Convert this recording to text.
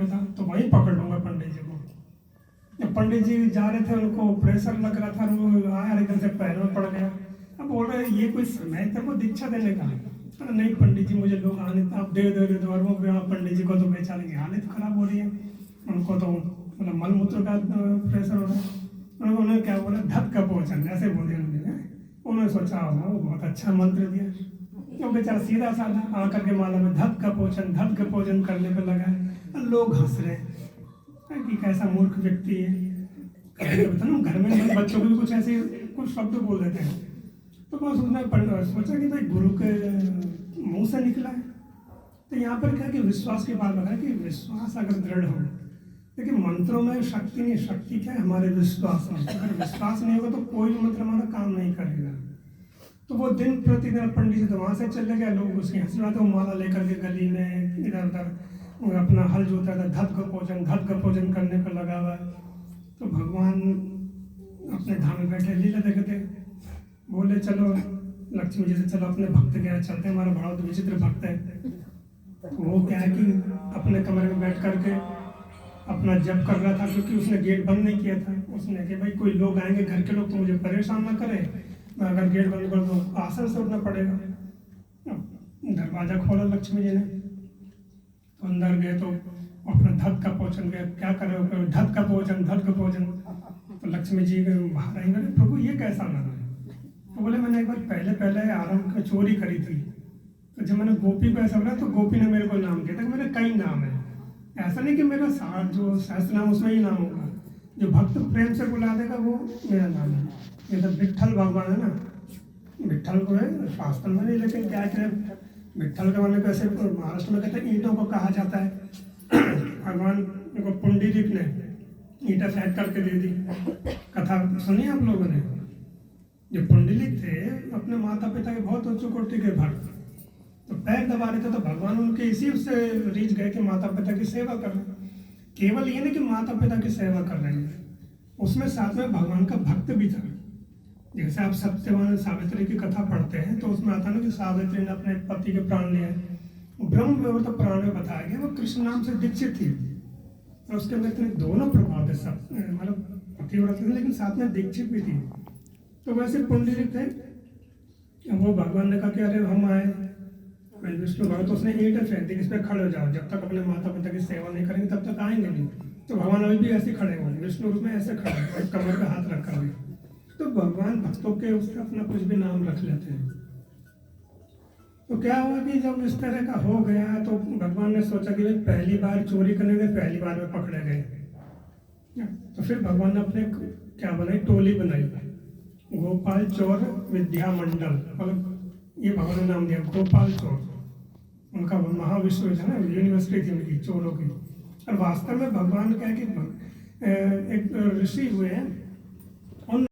था तो वहीं पकड़ लूँगा पंडित जी को। जब पंडित जी जा रहे थे, उनको प्रेशर लग रहा था, वो आया एकदम से पैर में पड़ गया। अब बोल रहे ये कोई समय था वो दीक्षा देने का? अरे नहीं पंडित जी, मुझे लोग आने आप दे दो। और वो पंडित जी को तो बेचारे की हालत खराब हो रही है, उनको तो मतलब मल मूत्र का प्रेशर हो रहा है। उन्होंने क्या बोला, धत का भोजन, ऐसे बोले उन्होंने सोचा वो बहुत अच्छा मंत्र दिया। तो बेचारा सीधा साधा आकर के माला में धत का भोजन करने पर लगा है। लोग हंस रहे हैं कि कैसा मूर्ख व्यक्ति है। घर में बच्चों को भी कुछ ऐसे कुछ शब्द बोल देते हैं। तो बस उसने सोचा कि भाई गुरु के मुंह से निकला है। तो यहाँ पर क्या कि विश्वास की बात है कि विश्वास अगर दृढ़ हो, देखिए मंत्रों में शक्ति नहीं, शक्ति क्या है हमारे विश्वास में। अगर विश्वास नहीं होगा तो कोई भी मंत्र हमारा काम नहीं करेगा। तो वो दिन प्रतिदिन पंडित जी तो वहाँ से चले गए, लोग उसकी हंसी बात, वो माला लेकर के गली में इधर उधर अपना हल जोता था, धत का भोजन करने पर लगा हुआ। तो भगवान अपने धाम में बैठे लीला देखते, बोले चलो लक्ष्मी जी से चलो अपने भक्त के यहाँ चलते हैं, हमारा बड़ा तो विचित्र भक्त है। तो वो क्या है कि अपने कमरे में बैठ करके अपना जप कर रहा था, क्योंकि उसने गेट बंद नहीं किया था। उसने कि भाई कोई लोग आएंगे घर के लोग तो मुझे परेशान ना करें, मैं अगर गेट बंद कर दूँ आसन से उठना पड़ेगा। दरवाज़ा खोला लक्ष्मी जी ने, तो अंदर गए तो अपना धत का भोजन गया, क्या करे धत का भोजन। तो लक्ष्मी जी बाहर आई, बोले प्रभु ये कैसा लगा? तो बोले मैंने एक बार पहले आरंभ में चोरी करी थी, तो जब मैंने गोपी को ऐसा बोला तो गोपी ने मेरे को नाम दिया था। मेरे कई नाम है, ऐसा नहीं कि मेरा जो शास्त्र नाम उसमें ही नाम होगा। जो भक्त प्रेम से बुला देगा वो मेरा नाम है। जैसे विट्ठल भगवान है ना, विट्ठल को है शास्त्र में नहीं, लेकिन क्या करें विट्ठल के माने कैसे महाराष्ट्र में कहते हैं ईंटों को कहा जाता है। भगवान को पुंडरीक ने ईंटा फेंक करके दे दी। कथा सुनी आप लोगों ने? जो पुंडरीक थे अपने माता पिता के बहुत उच्च कोटि के भक्त, तो पैर दबा रहे थे तो भगवान उनके इसी से रीझ गए कि माता पिता की सेवा कर रहे। केवल ये नहीं कि माता पिता की सेवा कर रहे हैं, उसमें साथ में भगवान का भक्त भी था। जैसे आप सत्यवान सावित्री की कथा पढ़ते हैं तो उसमें आता है ना कि सावित्री ने अपने पति के प्राण लिए, ब्रह्म में तो प्राण में बताया गया वो कृष्ण नाम से दीक्षित थी। और उसके अंदर इतने दोनों प्रभाव थे, सब मतलब पतिव्रत थे लेकिन साथ में दीक्षित भी थी। तो वैसे पुंडरीक थे, वो भगवान ने कहा कि अरे हम आए विष्णु भगत, उसने ईंट फेंक दी, इस पर खड़े हो जाओ, जब तक अपने माता पिता की सेवा नहीं करेंगे तब तक आएंगे नहीं। तो भगवान अभी भी ऐसे खड़े हुए, विष्णु रूप में ऐसे खड़े, कमर पे हाथ रखा हुए। तो भगवान भक्तों के उससे अपना कुछ भी नाम रख लेते हैं। तो क्या हुआ कि जब इस तरह का हो गया तो भगवान ने सोचा कि भाई पहली बार चोरी करने में पहली बार में पकड़े गए, तो फिर भगवान ने अपने क्या बनाई, टोली बनाई, गोपाल चोर विद्या मंडल, मतलब ये भगवान ने नाम दिया गोपाल चोर। उनका महाविश्वविद्यालय ना यूनिवर्सिटी थी उनकी चोरों की। और वास्तव में भगवान क्या है कि एक ऋषि हुए हैं